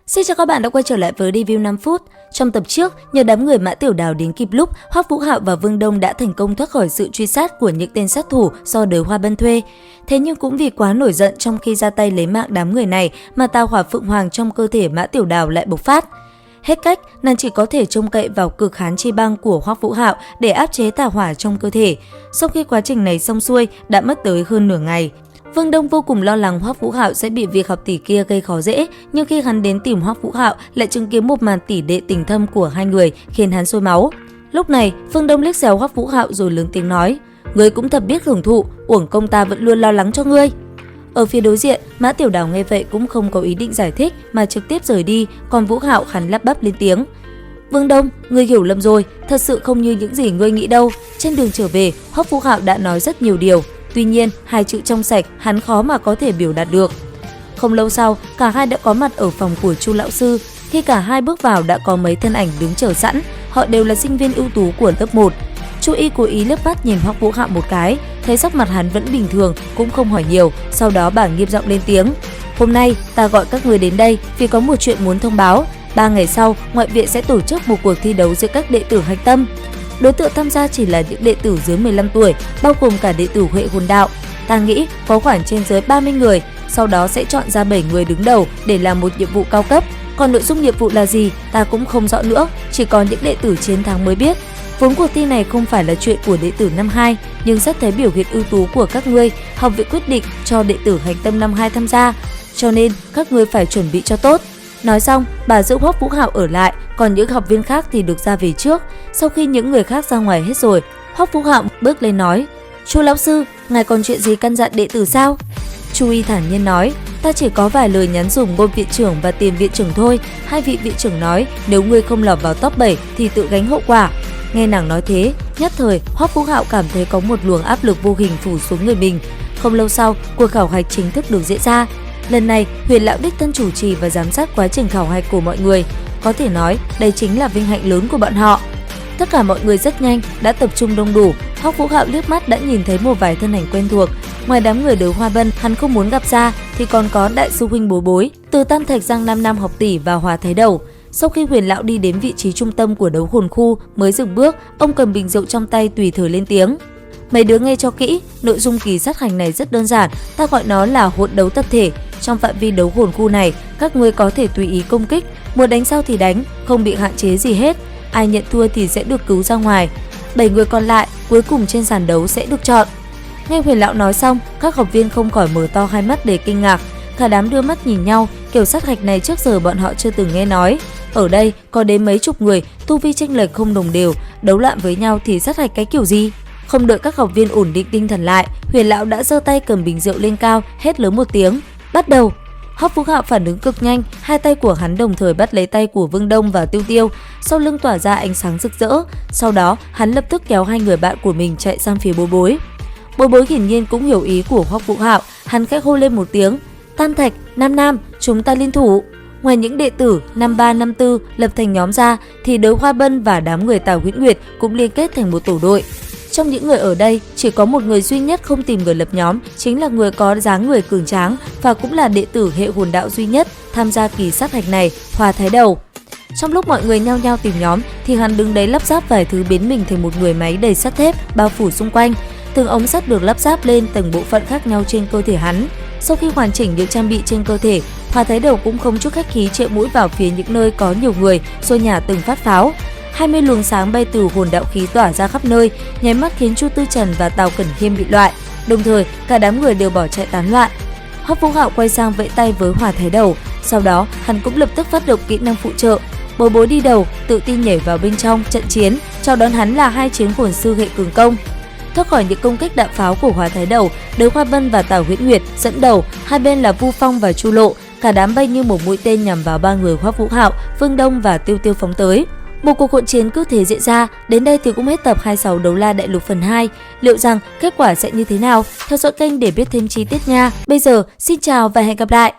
Xin chào các bạn đã quay trở lại với review 5 phút. Trong tập trước, nhờ đám người Mã Tiểu Đào đến kịp lúc, Hoắc Vũ Hạo và Vương Đông đã thành công thoát khỏi sự truy sát của những tên sát thủ do Đới Hoa Bân thuê. Thế nhưng cũng vì quá nổi giận trong khi ra tay lấy mạng đám người này mà tà hỏa phượng hoàng trong cơ thể Mã Tiểu Đào lại bộc phát. Hết cách, nàng chỉ có thể trông cậy vào cực hán chi băng của Hoắc Vũ Hạo để áp chế tà hỏa trong cơ thể. Sau khi quá trình này xong xuôi, đã mất tới hơn nửa ngày. Vương Đông vô cùng lo lắng Hoắc Vũ Hạo sẽ bị việc học tỷ kia gây khó dễ, nhưng khi hắn đến tìm Hoắc Vũ Hạo lại chứng kiến một màn tỷ đệ tình thâm của hai người khiến hắn sôi máu. Lúc này, Vương Đông liếc xéo Hoắc Vũ Hạo rồi lớn tiếng nói: "Ngươi cũng thật biết hưởng thụ, uổng công ta vẫn luôn lo lắng cho ngươi." Ở phía đối diện, Mã Tiểu Đào nghe vậy cũng không có ý định giải thích mà trực tiếp rời đi, còn Vũ Hạo hắn lắp bắp lên tiếng: "Vương Đông, ngươi hiểu lầm rồi, thật sự không như những gì ngươi nghĩ đâu." Trên đường trở về, Hoắc Vũ Hạo đã nói rất nhiều điều. Tuy nhiên, hai chữ trong sạch hắn khó mà có thể biểu đạt được. Không lâu sau, cả hai đã có mặt ở phòng của Chu lão sư. Khi cả hai bước vào đã có mấy thân ảnh đứng chờ sẵn, họ đều là sinh viên ưu tú của lớp 1. Chu Y cố ý liếc mắt nhìn Hoắc Vũ Hạo một cái, thấy sắc mặt hắn vẫn bình thường, cũng không hỏi nhiều, sau đó bà nghiêm giọng lên tiếng: "Hôm nay ta gọi các người đến đây vì có một chuyện muốn thông báo. 3 ngày sau, ngoại viện sẽ tổ chức một cuộc thi đấu giữa các đệ tử hạch tâm. Đối tượng tham gia chỉ là những đệ tử dưới 15 tuổi, bao gồm cả đệ tử Huệ Hồn Đạo. Ta nghĩ có khoảng trên dưới 30 người, sau đó sẽ chọn ra 7 người đứng đầu để làm một nhiệm vụ cao cấp. Còn nội dung nhiệm vụ là gì, ta cũng không rõ nữa, chỉ có những đệ tử chiến thắng mới biết. Vốn cuộc thi này không phải là chuyện của đệ tử năm 2, nhưng rất thấy biểu hiện ưu tú của các ngươi, học viện quyết định cho đệ tử hạch tâm năm 2 tham gia, cho nên các ngươi phải chuẩn bị cho tốt." Nói xong, bà giữ Hoắc Vũ Hạo ở lại, còn những học viên khác thì được ra về trước. Sau khi những người khác ra ngoài hết rồi, Hoắc Vũ Hạo bước lên nói: "Chu lão sư, ngài còn chuyện gì căn dặn đệ tử sao?" Chu Y thản nhiên nói: "Ta chỉ có vài lời nhắn dùng Ngôn viện trưởng và Tiền viện trưởng thôi. Hai vị viện trưởng nói nếu ngươi không lọt vào top 7 thì tự gánh hậu quả." Nghe nàng nói thế, nhất thời Hoắc Vũ Hạo cảm thấy có một luồng áp lực vô hình phủ xuống người mình. Không lâu sau, cuộc khảo hạch chính thức được diễn ra. Lần này, Huyền lão đích thân chủ trì và giám sát quá trình khảo hạch của mọi người. Có thể nói, đây chính là vinh hạnh lớn của bọn họ. Tất cả mọi người rất nhanh đã tập trung đông đủ. Hoắc Vũ Hạo liếc mắt đã nhìn thấy một vài thân ảnh quen thuộc. Ngoài đám người Đới Hoa Bân hắn không muốn gặp ra thì còn có đại sư huynh Bối Bối, từ Tam Thạch Giang 5 năm học tỷ và Hòa Thái Đầu. Sau khi Huyền lão đi đến vị trí trung tâm của đấu hồn khu mới dừng bước, ông cầm bình rượu trong tay tùy thời lên tiếng: "Mấy đứa nghe cho kỹ, nội dung kỳ sát hành này rất đơn giản, ta gọi nó là hỗn đấu tập thể. Trong phạm vi đấu hồn khu này, các ngươi có thể tùy ý công kích, muốn đánh sao thì đánh, không bị hạn chế gì hết. Ai nhận thua thì sẽ được cứu ra ngoài. 7 người còn lại cuối cùng trên sàn đấu sẽ được chọn." Nghe Huyền lão nói xong, các học viên không khỏi mở to hai mắt để kinh ngạc. Cả đám đưa mắt nhìn nhau, kiểu sát hạch này trước giờ bọn họ chưa từng nghe nói. Ở đây có đến mấy chục người, tu vi chênh lệch không đồng đều, đấu loạn với nhau thì sát hạch cái kiểu gì? Không đợi các học viên ổn định tinh thần lại, Huyền lão đã giơ tay cầm bình rượu lên cao, hét lớn một tiếng: "Bắt đầu!" Hoắc Vũ Hạo phản ứng cực nhanh, hai tay của hắn đồng thời bắt lấy tay của Vương Đông và Tiêu Tiêu, sau lưng tỏa ra ánh sáng rực rỡ. Sau đó, hắn lập tức kéo hai người bạn của mình chạy sang phía Bối Bối. Bối Bối hiển nhiên cũng hiểu ý của Hoắc Vũ Hạo, hắn khẽ hô lên một tiếng: "Tam Thạch, Nam Nam, chúng ta liên thủ." Ngoài những đệ tử năm 3, năm 4 lập thành nhóm ra thì Đới Hoa Bân và đám người Tào Huyễn Nguyệt cũng liên kết thành một tổ đội. Trong những người ở đây, chỉ có một người duy nhất không tìm người lập nhóm, chính là người có dáng người cường tráng và cũng là đệ tử hệ hồn đạo duy nhất tham gia kỳ sát hạch này, Hòa Thái Đầu. Trong lúc mọi người nhao nhao tìm nhóm thì hắn đứng đấy lắp ráp vài thứ biến mình thành một người máy đầy sắt thép bao phủ xung quanh. Từng ống sắt được lắp ráp lên từng bộ phận khác nhau trên cơ thể hắn. Sau khi hoàn chỉnh những trang bị trên cơ thể, Hòa Thái Đầu cũng không chút khách khí triệu mũi vào phía những nơi có nhiều người, rồi nhả từng phát pháo. 20 luồng sáng bay từ hồn đạo khí tỏa ra khắp nơi, nháy mắt khiến Chu Tư Trần và Tào Cẩn Khiêm bị loại. Đồng thời, cả đám người đều bỏ chạy tán loạn. Hoắc Vũ Hạo quay sang vẫy tay với Hòa Thái Đầu, sau đó hắn cũng lập tức phát động kỹ năng phụ trợ. Bối Bối đi đầu, tự tin nhảy vào bên trong trận chiến, chào đón hắn là hai chiến hồn sư hệ cường công. Thoát khỏi những công kích đạn pháo của Hòa Thái Đầu, Đới Hoa Bân và Tào Huyễn Nguyệt dẫn đầu, hai bên là Vu Phong và Chu Lộ, cả đám bay như một mũi tên nhằm vào ba người Hoắc Vũ Hạo, Vương Đông và Tiêu Tiêu phóng tới. Một cuộc hỗn chiến cứ thế diễn ra. Đến đây thì cũng hết tập 26 Đấu La Đại Lục phần 2. Liệu rằng kết quả sẽ như thế nào? Theo dõi kênh để biết thêm chi tiết nha. Bây giờ xin chào và hẹn gặp lại.